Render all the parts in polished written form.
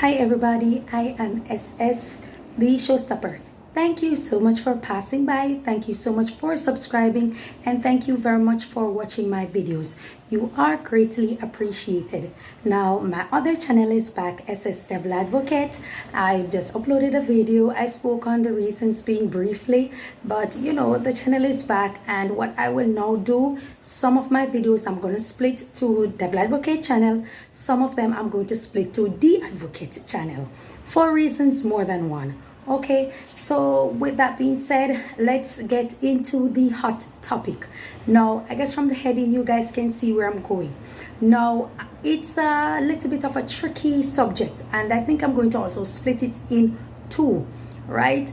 Hi everybody, I am SS, the Showstopper. Thank you so much for passing by. Thank you so much for subscribing, and thank you very much for watching my videos. You are greatly appreciated. Now my other channel is back, SS Devil Advocate. I just uploaded a video. I spoke on the reasons being briefly, but the channel is back, and what I will now do, some of my videos I'm going to split to Devil Advocate channel, some of them I'm going to split to the Advocate channel for reasons more than one. Okay, so with that being said, let's get into the hot topic. Now, I guess from the heading you guys can see where I'm going. Now, it's a little bit of a tricky subject, and I think I'm going to also split it in two, right?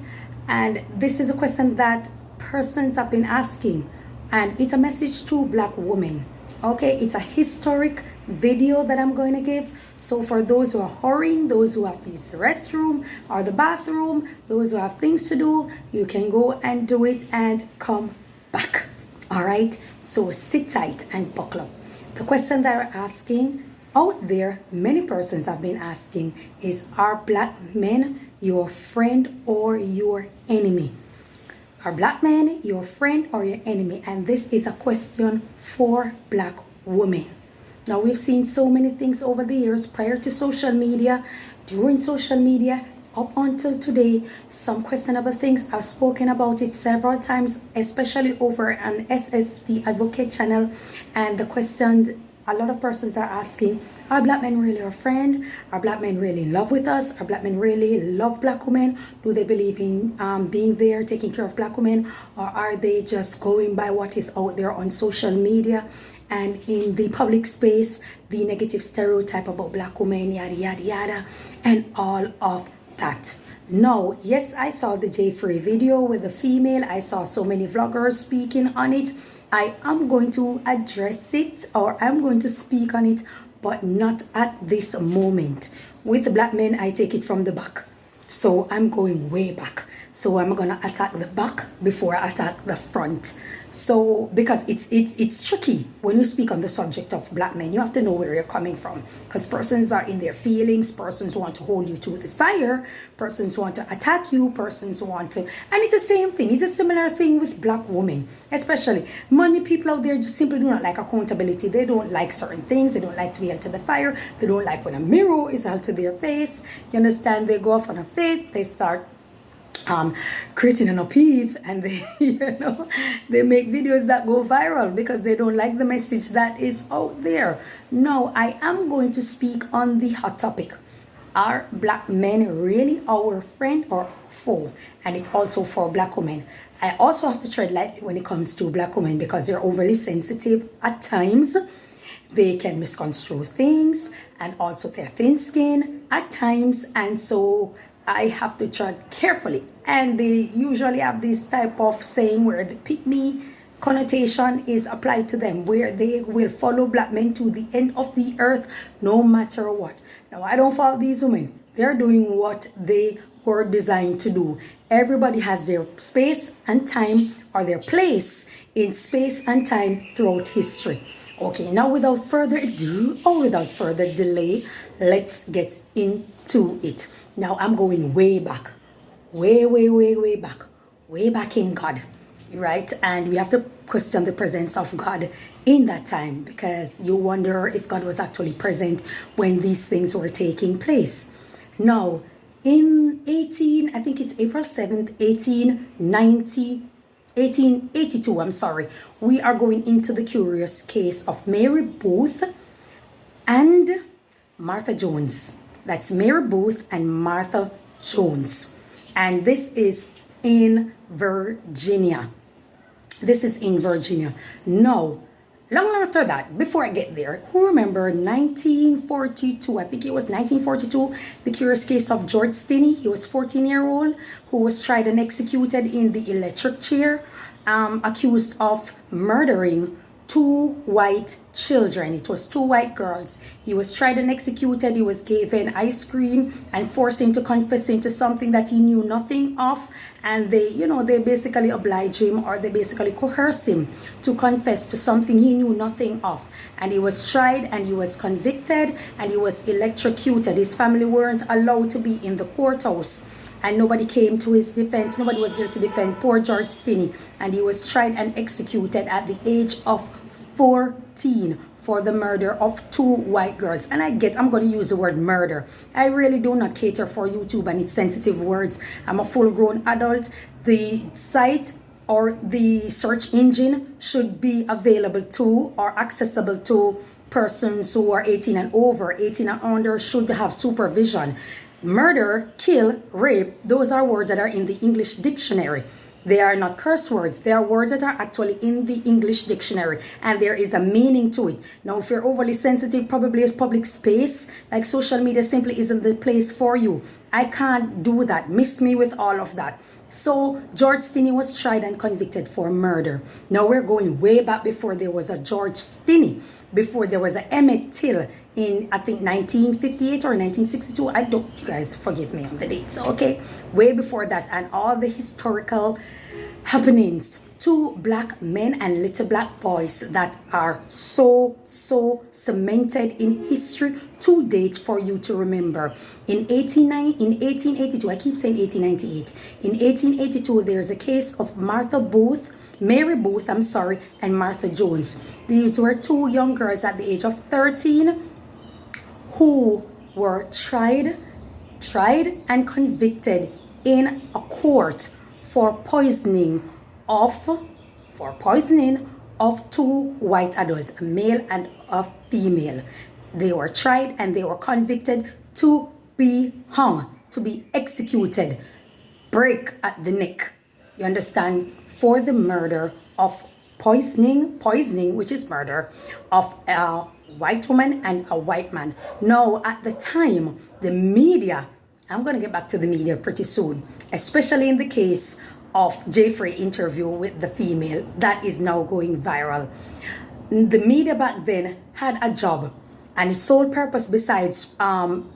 And this is a question that persons have been asking, and it's a message to Black women. Okay, it's a historic video that I'm going to give. So for those who are hurrying, those who have to use the restroom or the bathroom, those who have things to do, you can go and do it and come back. All right, so sit tight and buckle up. The question that we're asking out there, many persons have been asking, is, are Black men your friend or your enemy? Are Black men your friend or your enemy? And this is a question for Black women. Now, we've seen so many things over the years, prior to social media, during social media, up until today, some questionable things. I've spoken about it several times, especially over on SSD Advocate channel. And the question a lot of persons are asking, are Black men really our friend? Are Black men really in love with us? Are Black men really love Black women? Do they believe in being there, taking care of Black women? Or are they just going by what is out there on social media and in the public space, the negative stereotype about Black women, yada, yada, yada, and all of that? No, yes, I saw the Jay Free video with the female. I saw so many vloggers speaking on it. I am going to address it, or I'm going to speak on it, but not at this moment. With Black men, I take it from the back. So I'm going way back. So I'm going to attack the back before I attack the front. So because it's tricky when you speak on the subject of Black men, you have to know where you're coming from, because persons are in their feelings, persons want to hold you to the fire, persons want to attack you, persons want to, and it's the same thing. It's a similar thing with Black women, especially many people out there just simply do not like accountability. They don't like certain things. They don't like to be held to the fire. They don't like when a mirror is held to their face. You understand? They go off on a fit. They start creating an upheave, and they they make videos that go viral because they don't like the message that is out there. No, I am going to speak on the hot topic. Are Black men really our friend or foe? And it's also for Black women. I also have to tread lightly when it comes to Black women because they're overly sensitive at times. They can misconstrue things, and also their thin skin at times, and so I have to tread carefully. And they usually have this type of saying where the pick me connotation is applied to them, where they will follow Black men to the end of the earth no matter what. Now, I don't fault these women. They're doing what they were designed to do. Everybody has their space and time, or their place in space and time throughout history. Okay, now without further ado or without further delay, let's get into it. Now I'm going way back, way back in God, right? And we have to question the presence of God in that time, because you wonder if God was actually present when these things were taking place. Now, in I think it's April 7th, 1882, I'm sorry, we are going into the curious case of Mary Booth and Martha Jones. That's Mary Booth and Martha Jones. And this is in Virginia. This is in Virginia. Now, long after that, before I get there, who remember 1942, I think it was 1942, the curious case of George Stinney. He was 14-year-old who was tried and executed in the electric chair, accused of murdering two white children. It was two white girls. He was tried and executed. He was given ice cream and forced him to confess into something that he knew nothing of. And they, they basically oblige him, or they basically coerce him to confess to something he knew nothing of. And he was tried and he was convicted and he was electrocuted. His family weren't allowed to be in the courthouse. And nobody came to his defense. Nobody was there to defend poor George Stinney. And he was tried and executed at the age of 14 for the murder of two white girls. And I'm going to use the word murder. I really do not cater for YouTube and its sensitive words. I'm a full-grown adult. The site or the search engine should be available to or accessible to persons who are 18 and over. 18 and under should have supervision. Murder, kill, rape, those are words that are in the English dictionary. They are not curse words. They are words that are actually in the English dictionary, and there is a meaning to it. Now, if you're overly sensitive, probably a public space like social media simply isn't the place for you. I can't do that. Miss me with all of that. So George Stinney was tried and convicted for murder. Now we're going way back before there was a George Stinney, before there was a Emmett Till in, I think, 1958 or 1962. You guys forgive me on the dates, okay? Way before that, and all the historical happenings. Two black men and little black boys that are so cemented in history to date for you to remember. In 1882, I keep saying 1898. In 1882, there's a case of Mary Booth, and Martha Jones. These were two young girls at the age of 13 who were tried and convicted in a court for poisoning of two white adults, a male and a female. They were tried and they were convicted to be hung, to be executed, break at the neck. You understand? For the murder of poisoning, which is murder, of a white woman and a white man. Now, at the time, the media, I'm going to get back to the media pretty soon, especially in the case of Jeffrey interview with the female that is now going viral. The media back then had a job, and its sole purpose, besides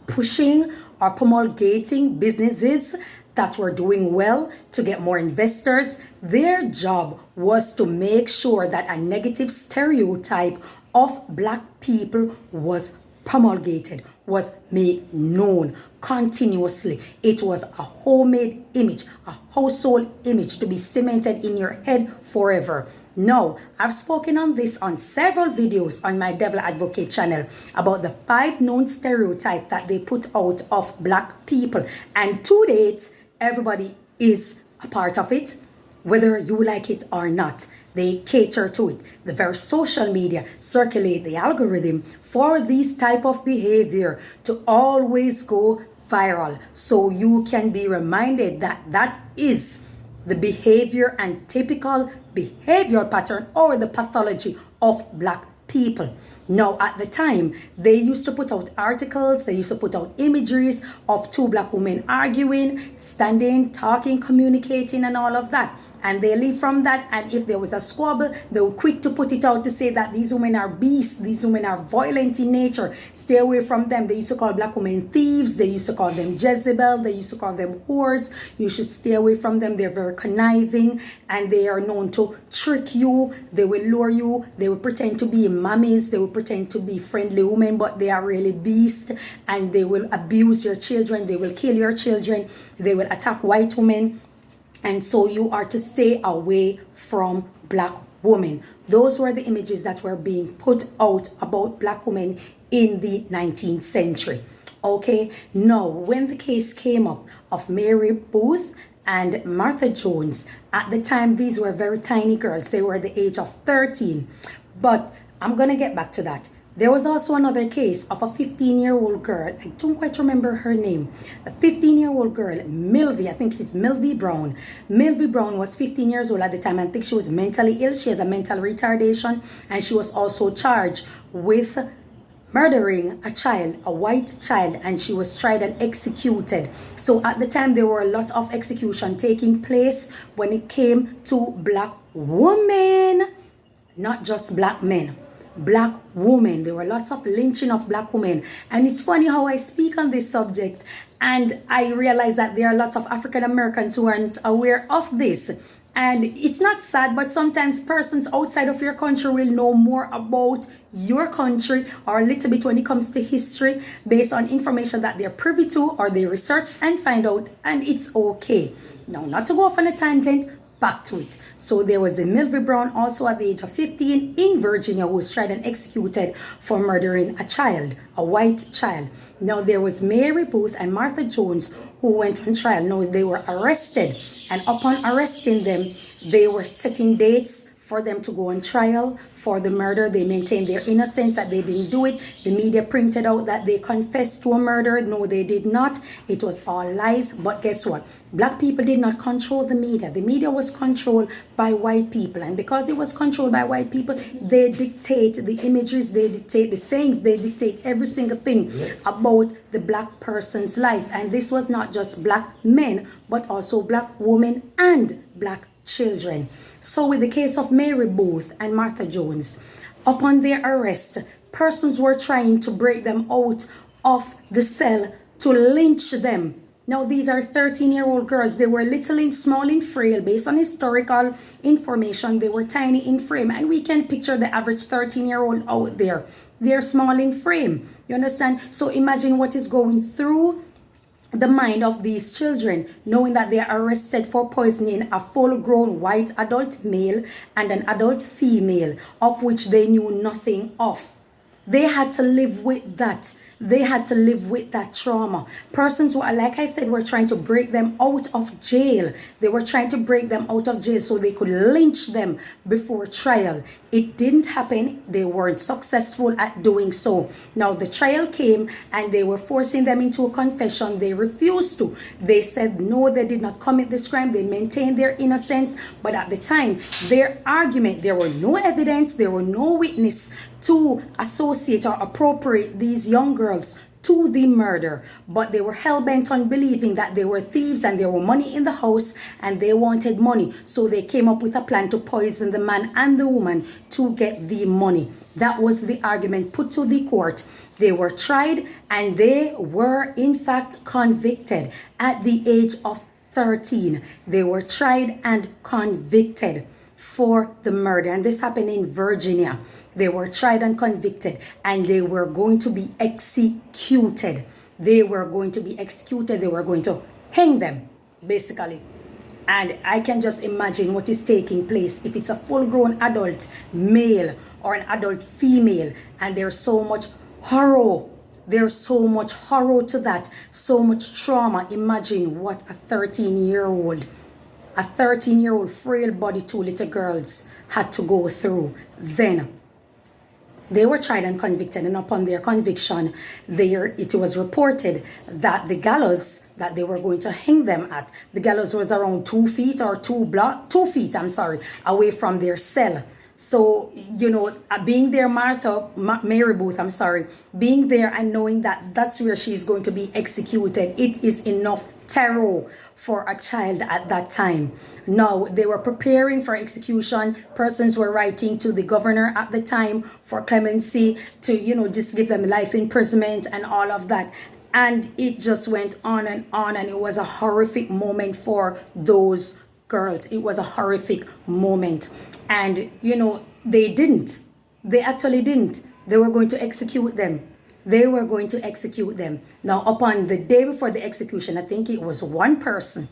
pushing or promulgating businesses that were doing well to get more investors, their job was to make sure that a negative stereotype of black people was promulgated, was made known continuously. It was a homemade image, a household image to be cemented in your head forever. Now, I've spoken on this on several videos on my Devil Advocate channel about the 5 known stereotypes that they put out of black people. And to date, everybody is a part of it, whether you like it or not. They cater to it. The very social media circulate the algorithm for this type of behavior to always go viral. So you can be reminded that that is the behavior and typical behavioral pattern or the pathology of black people. Now, at the time, they used to put out articles, they used to put out imageries of 2 black women arguing, standing, talking, communicating, and all of that. And they leave from that, and if there was a squabble, they were quick to put it out to say that these women are beasts, these women are violent in nature, stay away from them. They used to call black women thieves, they used to call them Jezebel, they used to call them whores. You should stay away from them. They're very conniving, and they are known to trick you. They will lure you, they will pretend to be mummies, they will pretend to be friendly women, but they are really beasts, and they will abuse your children, they will kill your children, they will attack white women. And so you are to stay away from black women. Those were the images that were being put out about black women in the 19th century. Okay, now when the case came up of Mary Booth and Martha Jones, at the time these were very tiny girls. They were the age of 13. But I'm going to get back to that. There was also another case of a 15-year-old girl. I don't quite remember her name. A 15-year-old girl, Milvy, I think she's Milvy Brown. Milvy Brown was 15 years old at the time. I think she was mentally ill. She has a mental retardation. And she was also charged with murdering a child, a white child, and she was tried and executed. So at the time, there were a lot of execution taking place when it came to black women. not just black men, black women. There were lots of lynching of black women. And it's funny how I speak on this subject and I realize that there are lots of African Americans who aren't aware of this. And it's not sad, but sometimes persons outside of your country will know more about your country or a little bit when it comes to history based on information that they're privy to or they research and find out, and it's okay. Now, not to go off on a tangent, back to it. So there was a Milvy Brown also at the age of 15 in Virginia who was tried and executed for murdering a child, a white child. Now there was Mary Booth and Martha Jones who went on trial. Now they were arrested, and upon arresting them, they were setting dates for them to go on trial for the murder. They maintained their innocence, that they didn't do it. The media printed out that they confessed to a murder. No, they did not. It was all lies. But guess what? Black people did not control the media. The media was controlled by white people. And because it was controlled by white people, they dictate the images, they dictate the sayings, they dictate every single thing about the black person's life. And this was not just black men, but also black women and black children. So with the case of Mary Booth and Martha Jones, upon their arrest, persons were trying to break them out of the cell to lynch them. Now these are 13-year-old girls. They were little and small and frail. Based on historical information, they were tiny in frame. And we can picture the average 13-year-old out there. They're small in frame. You understand? So imagine what is going through the mind of these children, knowing that they are arrested for poisoning a full-grown white adult male and an adult female, of which they knew nothing of. They had to live with that. They had to live with that trauma. Persons who, like I said, were trying to break them out of jail. They were trying to break them out of jail so they could lynch them before trial. It didn't happen. They weren't successful at doing so. Now the trial came and they were forcing them into a confession. They refused to. They said no, they did not commit this crime. They maintained their innocence. But at the time, their argument, there were no evidence, there were no witness to associate or appropriate these young girls to the murder, but they were hell-bent on believing that they were thieves and there were money in the house and they wanted money. So they came up with a plan to poison the man and the woman to get the money. That was the argument put to the court. They were tried and they were in fact convicted at the age of 13. They were tried and convicted for the murder, and this happened in Virginia. They were tried and convicted, and they were going to be executed. They were going to be executed. They were going to hang them, basically. And I can just imagine what is taking place if it's a full-grown adult male or an adult female, and there's so much horror. There's so much horror to that, so much trauma. Imagine what a 13-year-old frail body, two little girls had to go through then. They were tried and convicted, and upon their conviction, it was reported that the gallows that they were going to hang them at, the gallows was around 2 feet or 2 feet, away from their cell. So, being there, Mary Booth, being there and knowing that that's where she's going to be executed, it is enough terror for a child at that time. Now, they were preparing for execution. Persons were writing to the governor at the time for clemency to, just give them life imprisonment and all of that. And it just went on, and it was a horrific moment for those girls. It was a horrific moment. And, they actually didn't. They were going to execute them. Now, upon the day before the execution, I think it was one person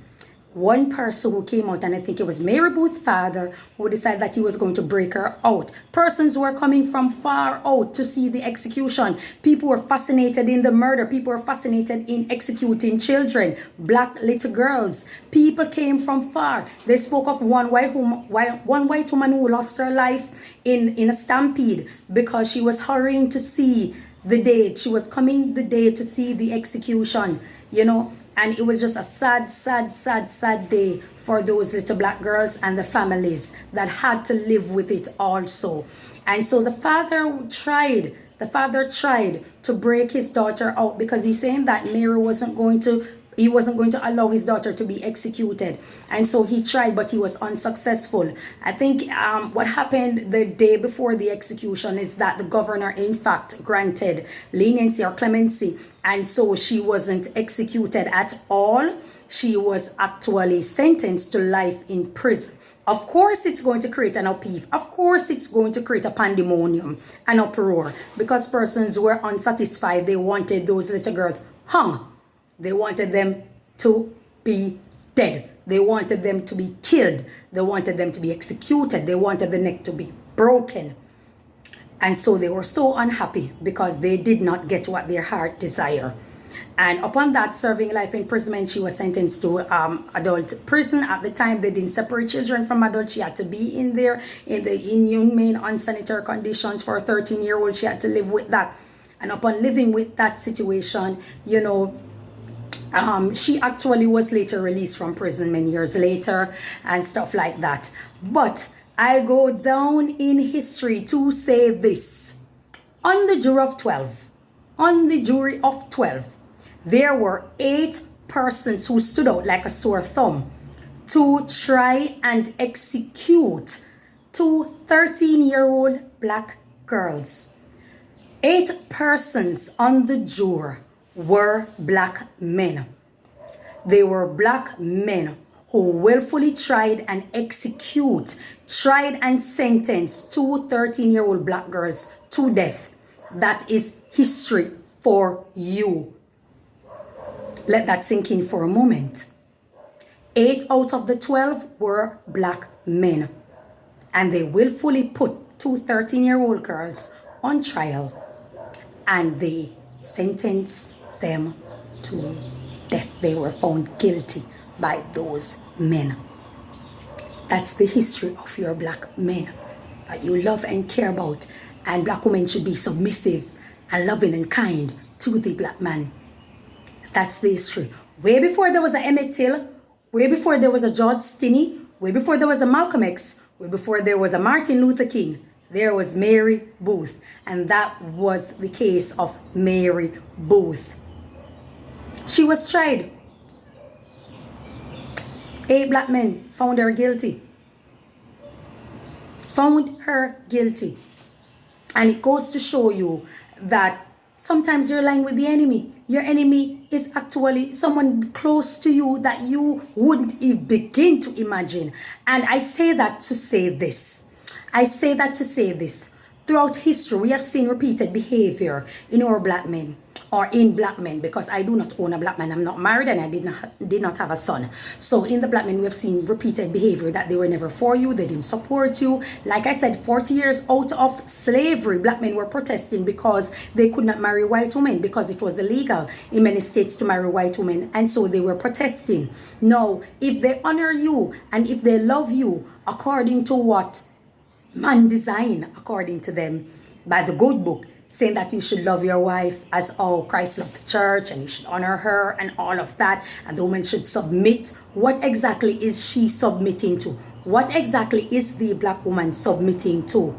who came out, and I think it was Mary Booth's father, who decided that he was going to break her out. Persons were coming from far out to see the execution. People were fascinated in the murder. People were fascinated in executing children, black little girls. People came from far. They spoke of one white woman who lost her life in a stampede because she was hurrying to see the date. She was coming the day to see the execution, And it was just a sad day for those little black girls and the families that had to live with it also. And so the father tried to break his daughter out because he's saying that Mary wasn't going to He wasn't going to allow his daughter to be executed. And so he tried, but he was unsuccessful. I think what happened the day before the execution is that the governor, in fact, granted leniency or clemency. And so she wasn't executed at all. She was actually sentenced to life in prison. Of course, it's going to create an upheaval. Of course, it's going to create a pandemonium, an uproar, because persons were unsatisfied. They wanted those little girls hung. They wanted them to be dead. They wanted them to be killed. They wanted them to be executed. They wanted the neck to be broken. And so they were so unhappy because they did not get what their heart desired. And upon that, serving life imprisonment, she was sentenced to adult prison. At the time, they didn't separate children from adults. She had to be in there in the inhumane, unsanitary conditions for a 13-year-old. She had to live with that. And upon living with that situation, you know, she actually was later released from prison many years later and stuff like that. But I go down in history to say this. On the jury of 12, there were 8 persons who stood out like a sore thumb to try and execute 2 13-year-old black girls. 8 persons on the jury were black men. They were black men who willfully tried and tried and sentenced 2 13-year-old black girls to death. That is history for you. Let that sink in for a moment. 8 out of the 12 were black men. And they willfully put 2 13-year-old girls on trial. And they sentenced them to death. They were found guilty by those men. That's the history of your black men that you love and care about. And black women should be submissive and loving and kind to the black man. That's the history. Way before there was a Emmett Till, way before there was a George Stinney, way before there was a Malcolm X, way before there was a Martin Luther King, there was Mary Booth. And that was the case of Mary Booth. She was tried. 8 black men found her guilty. Found her guilty. And it goes to show you that sometimes you're lying with the enemy. Your enemy is actually someone close to you that you wouldn't even begin to imagine. And I say that to say this. Throughout history, we have seen repeated behavior in our black men, or in black men, because I do not own a black man. I'm not married and I did not have a son. So in the black men, we have seen repeated behavior that they were never for you. They didn't support you. Like I said, 40 years out of slavery, black men were protesting because they could not marry white women because it was illegal in many states to marry white women. And so they were protesting. Now, if they honor you and if they love you according to what man designed, according to them, by the good book, saying that you should love your wife as how Christ loved the church and you should honor her and all of that, and the woman should submit. What exactly is she submitting to? What exactly is the black woman submitting to?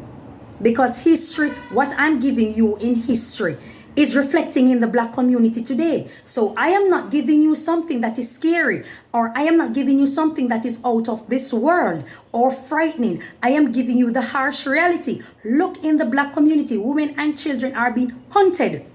Because history, what I'm giving you in history, is reflecting in the black community today. So I am not giving you something that is scary, or I am not giving you something that is out of this world or frightening. I am giving you the harsh reality. Look, in the black community, women and children are being hunted.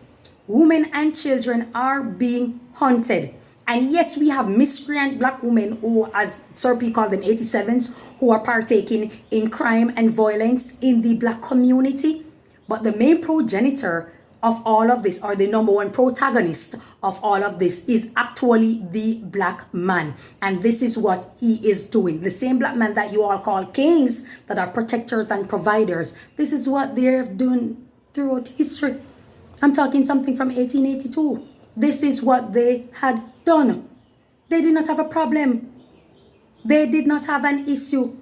Women and children are being hunted. And yes, we have miscreant black women who, as Sir P called them, 87s, who are partaking in crime and violence in the black community. But the main progenitor of all of this, or the number one protagonist of all of this, is actually the black man. And this is what he is doing. The same black man that you all call kings, that are protectors and providers, this is what they're doing throughout history. I'm talking something from 1882. This is what they had done. They did not have a problem. They did not have an issue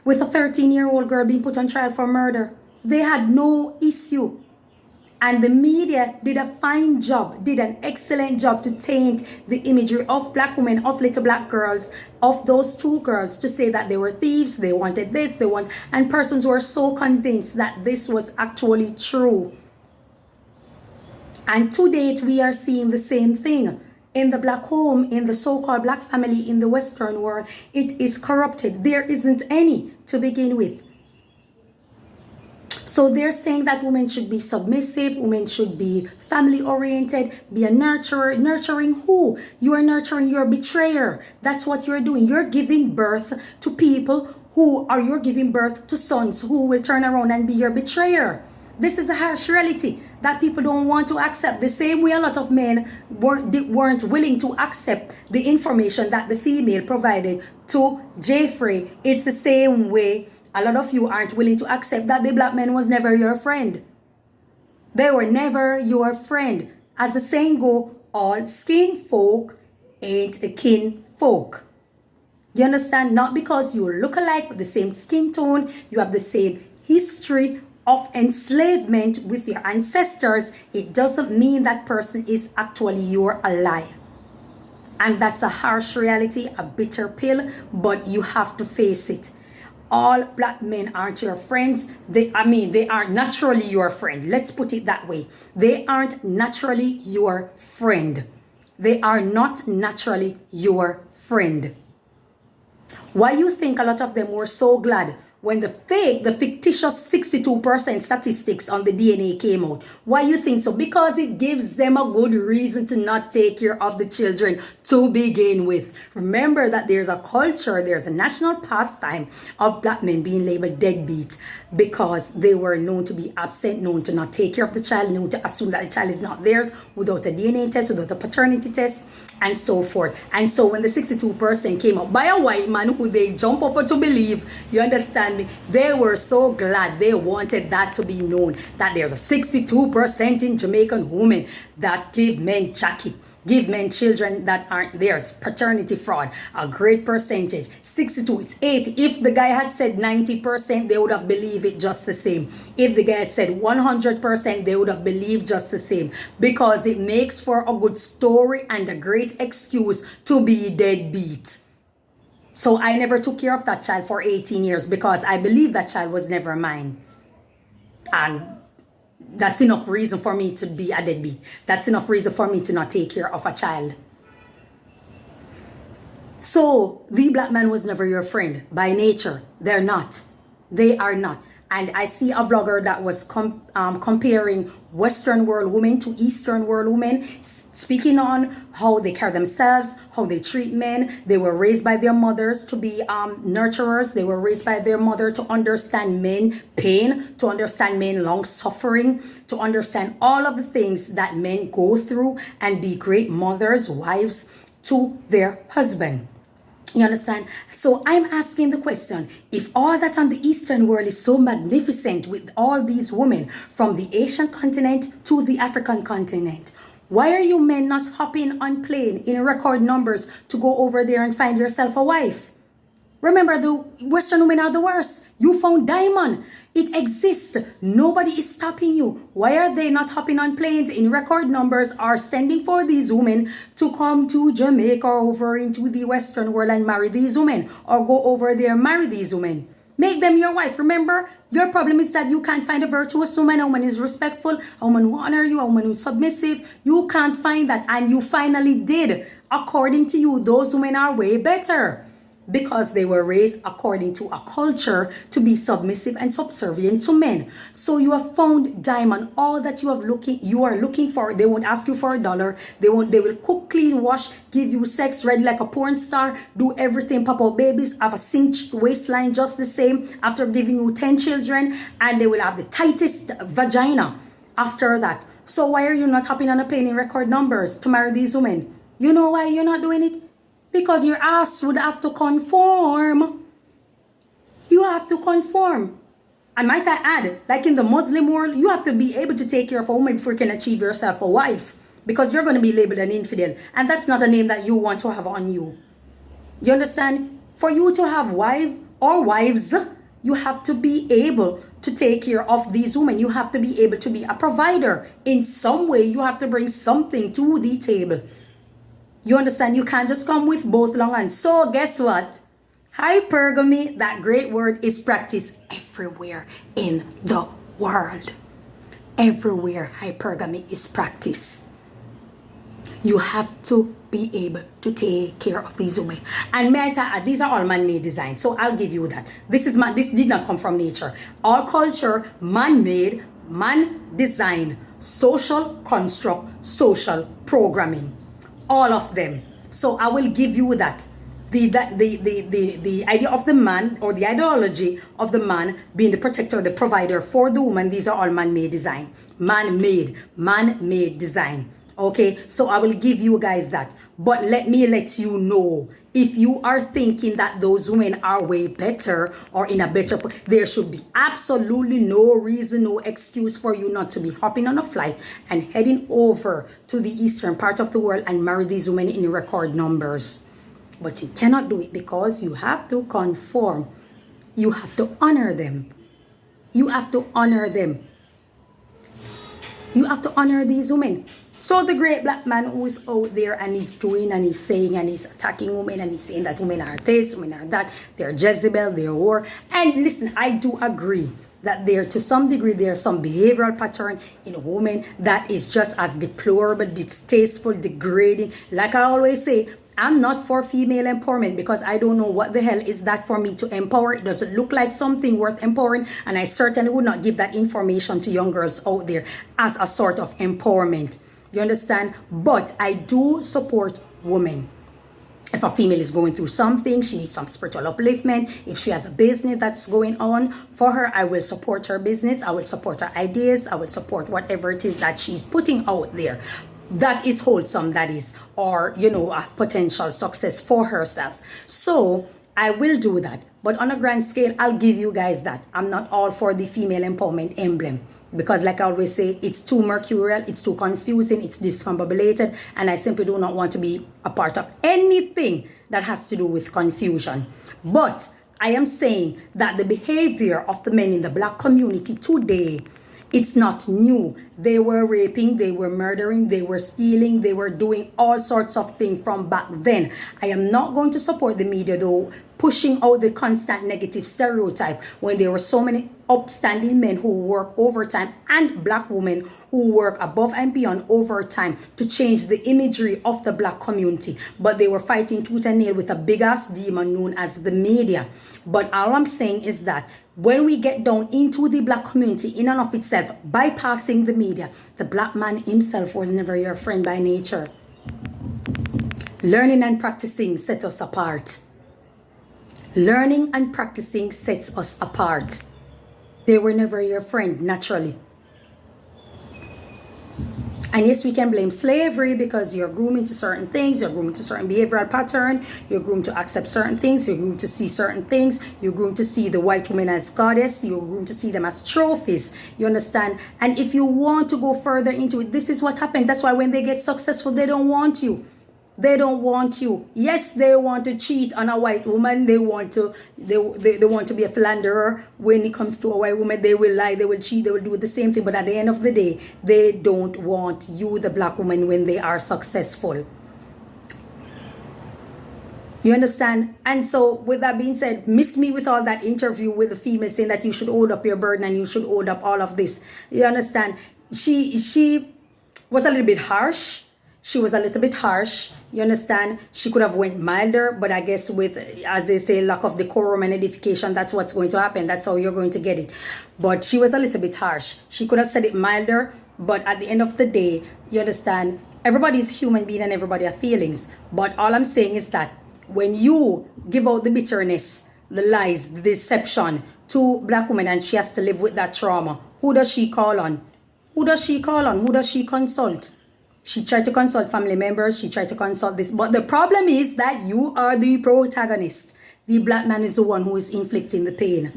with a 13-year-old girl being put on trial for murder. They had no issue. And the media did a fine job, did an excellent job to taint the imagery of black women, of little black girls, of those 2 girls, to say that they were thieves, they wanted this, and persons were so convinced that this was actually true. And to date, we are seeing the same thing. in the black home, in the so-called black family in the Western world, it is corrupted. There isn't any to begin with. So they're saying that women should be submissive, women should be family oriented, be a nurturer. Nurturing who? You are nurturing your betrayer. That's what you're doing. You're giving birth to people you're giving birth to sons who will turn around and be your betrayer. This is a harsh reality that people don't want to accept. The same way a lot of men weren't willing to accept the information that the female provided to Jeffrey. It's the same way a lot of you aren't willing to accept that the black man was never your friend. They were never your friend. As the saying go, all skin folk ain't a kin folk. You understand? Not because you look alike with the same skin tone, you have the same history of enslavement with your ancestors, it doesn't mean that person is actually your ally. And that's a harsh reality, a bitter pill, but you have to face it. All black men aren't your friends. They aren't naturally your friend. Let's put it that way. They aren't naturally your friend. They are not naturally your friend. Why you think a lot of them were so glad when the fictitious 62% statistics on the DNA came out? Why you think so? Because it gives them a good reason to not take care of the children to begin with. Remember that there's a culture, there's a national pastime of black men being labeled deadbeats because they were known to be absent, known to not take care of the child, known to assume that the child is not theirs without a DNA test, without a paternity test, and so forth. And so when the 62% came out by a white man who they jump up to believe, you understand me, they were so glad. They wanted that to be known, that there's a 62% in Jamaican women that give men Jackie, give men children that aren't theirs. Paternity fraud, a great percentage. 62, it's 80. If the guy had said 90%, they would have believed it just the same. If the guy had said 100%, they would have believed just the same. Because it makes for a good story and a great excuse to be deadbeat. So I never took care of that child for 18 years because I believe that child was never mine. And that's enough reason for me to be a deadbeat. That's enough reason for me to not take care of a child. So the black man was never your friend by nature. They're not. They are not. And I see a vlogger that was comparing Western world women to Eastern world women, speaking on how they carry themselves, how they treat men. They were raised by their mothers to be nurturers. They were raised by their mother to understand men pain, to understand men long suffering, to understand all of the things that men go through and be great mothers, wives to their husband. You understand? So I'm asking the question, if all that on the Eastern world is so magnificent with all these women from the Asian continent to the African continent, why are you men not hopping on plane in record numbers to go over there and find yourself a wife? Remember, the Western women are the worst. You found diamond. It exists. Nobody is stopping you. Why are they not hopping on planes in record numbers or sending for these women to come to Jamaica or over into the Western world and marry these women, or go over there and marry these women? Make them your wife. Remember, your problem is that you can't find a virtuous woman, a woman who is respectful, a woman who honors you, a woman who is submissive. You can't find that, and you finally did. According to you, those women are way better, because they were raised according to a culture to be submissive and subservient to men. So you have found diamond, all that you are looking for. They won't ask you for $1. They will cook, clean, wash, give you sex ready like a porn star, do everything, pop out babies, have a cinched waistline just the same after giving you 10 children, and they will have the tightest vagina after that. So why are you not hopping on a plane in record numbers to marry these women? You know why you're not doing it? Because your ass would have to conform. You have to conform. And might I add, like in the Muslim world, you have to be able to take care of a woman before you can achieve yourself a wife. Because you're going to be labeled an infidel. And that's not a name that you want to have on you. You understand? For you to have wife or wives, you have to be able to take care of these women. You have to be able to be a provider. In some way, you have to bring something to the table. You understand? You can't just come with both long hands. So guess what? Hypergamy, that great word, is practiced everywhere in the world. Everywhere hypergamy is practiced. You have to be able to take care of these women. And these are all man-made designs. So I'll give you that. This did not come from nature. All culture, man-made, man-designed, social construct, social programming. All of them. So I will give you that. The idea of the man, or the ideology of the man being the protector, the provider for the woman, these are all man-made design. Man-made design. Okay, so I will give you guys that. But let me let you know, if you are thinking that those women are way better or in a better, there should be absolutely no reason, no excuse for you not to be hopping on a flight and heading over to the eastern part of the world and marry these women in record numbers. But you cannot do it because you have to conform. You have to honor them. You have to honor them. You have to honor these women. So the great black man who is out there and he's doing and he's saying and he's attacking women and he's saying that women are this, women are that, they're Jezebel, they're whore. And listen, I do agree that there, to some degree, there's some behavioral pattern in women that is just as deplorable, distasteful, degrading. Like I always say, I'm not for female empowerment because I don't know what the hell is that for me to empower. It doesn't look like something worth empowering, and I certainly would not give that information to young girls out there as a sort of empowerment. You understand? But I do support women. If a female is going through something, she needs some spiritual upliftment. If she has a business that's going on for her, I will support her business. I will support her ideas. I will support whatever it is that she's putting out there. That is wholesome, that is, or, you know, a potential success for herself. So I will do that. But on a grand scale, I'll give you guys that. I'm not all for the female empowerment emblem. Because like I always say, it's too mercurial, it's too confusing, it's discombobulated, and I simply do not want to be a part of anything that has to do with confusion. But I am saying that the behavior of the men in the black community today, it's not new. They were raping, they were murdering, they were stealing, they were doing all sorts of things from back then. I am not going to support the media though, pushing out the constant negative stereotype when there were so many upstanding men who work overtime and black women who work above and beyond overtime to change the imagery of the black community. But they were fighting tooth and nail with a big ass demon known as the media. But all I'm saying is that when we get down into the black community in and of itself, bypassing the media, the black man himself was never your friend by nature. Learning and practicing set us apart. Learning and practicing sets us apart. They were never your friend, naturally. And yes, we can blame slavery because you're groomed into certain things, you're groomed to certain behavioral pattern, you're groomed to accept certain things, you're groomed to see certain things, you're groomed to see the white woman as goddess, you're groomed to see them as trophies, you understand? And if you want to go further into it, this is what happens. That's why when they get successful, they don't want you. They don't want you. Yes, they want to cheat on a white woman. They want to be a philanderer. When it comes to a white woman, they will lie, they will cheat, they will do the same thing. But at the end of the day, they don't want you, the black woman, when they are successful. You understand? And so with that being said, miss me with all that interview with the female saying that you should hold up your burden and you should hold up all of this. You understand? She was a little bit harsh. She was a little bit harsh, you understand? She could have went milder, but I guess with, as they say, lack of decorum and edification, that's what's going to happen. That's how you're going to get it. But she was a little bit harsh. She could have said it milder, but at the end of the day, you understand, everybody's a human being and everybody has feelings. But all I'm saying is that when you give out the bitterness, the lies, the deception to black women and she has to live with that trauma, who does she call on? Who does she call on? Who does she consult? She tried to consult family members. She tried to consult this. But the problem is that you are the protagonist. The black man is the one who is inflicting the pain.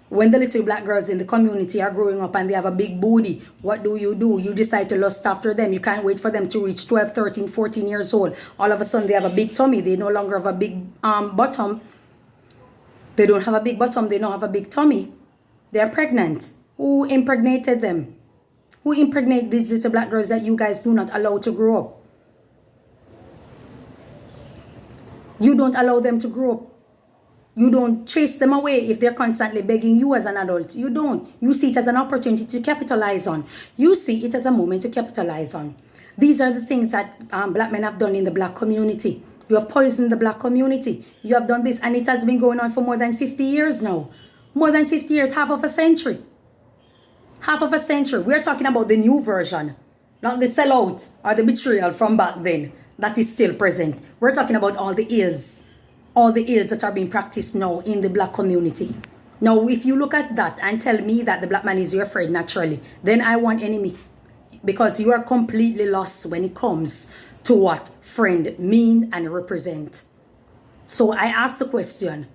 When the little black girls in the community are growing up and they have a big booty, what do? You decide to lust after them. You can't wait for them to reach 12, 13, 14 years old. All of a sudden they have a big tummy. They no longer have a big bottom. They don't have a big bottom. They don't have a big tummy. They are pregnant. Who impregnated them? Who impregnate these little black girls that you guys do not allow to grow up? You don't allow them to grow up. You don't chase them away if they're constantly begging you as an adult. You don't. You see it as an opportunity to capitalize on. You see it as a moment to capitalize on. These are the things that black men have done in the black community. You have poisoned the black community. You have done this, and it has been going on for more than 50 years now. More than 50 years, half of a century. Half of a century. We're talking about the new version, not the sellout or the betrayal from back then that is still present. We're talking about all the ills that are being practiced now in the black community. Now, if you look at that and tell me that the black man is your friend naturally, then I want enemy, because you are completely lost when it comes to what friend mean and represent. So I ask the question,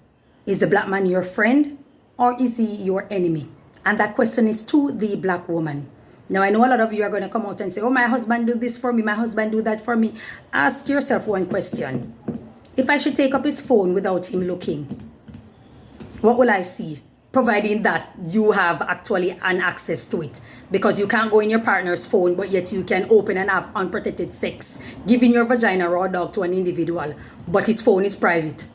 is the black man your friend or is he your enemy? And that question is to the black woman. Now, I know a lot of you are going to come out and say, oh, my husband do this for me, my husband do that for me. Ask yourself one question. If I should take up his phone without him looking, what will I see? Providing that you have actually an access to it. Because you can't go in your partner's phone, but yet you can open and have unprotected sex, giving your vagina raw dog to an individual, but his phone is private.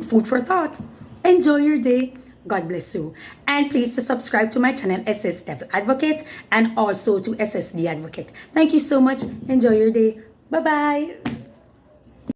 Food for thought. Enjoy your day. God bless you. And please to subscribe to my channel, SS Devil Advocate, and also to SSD Advocate. Thank you so much. Enjoy your day. Bye-bye.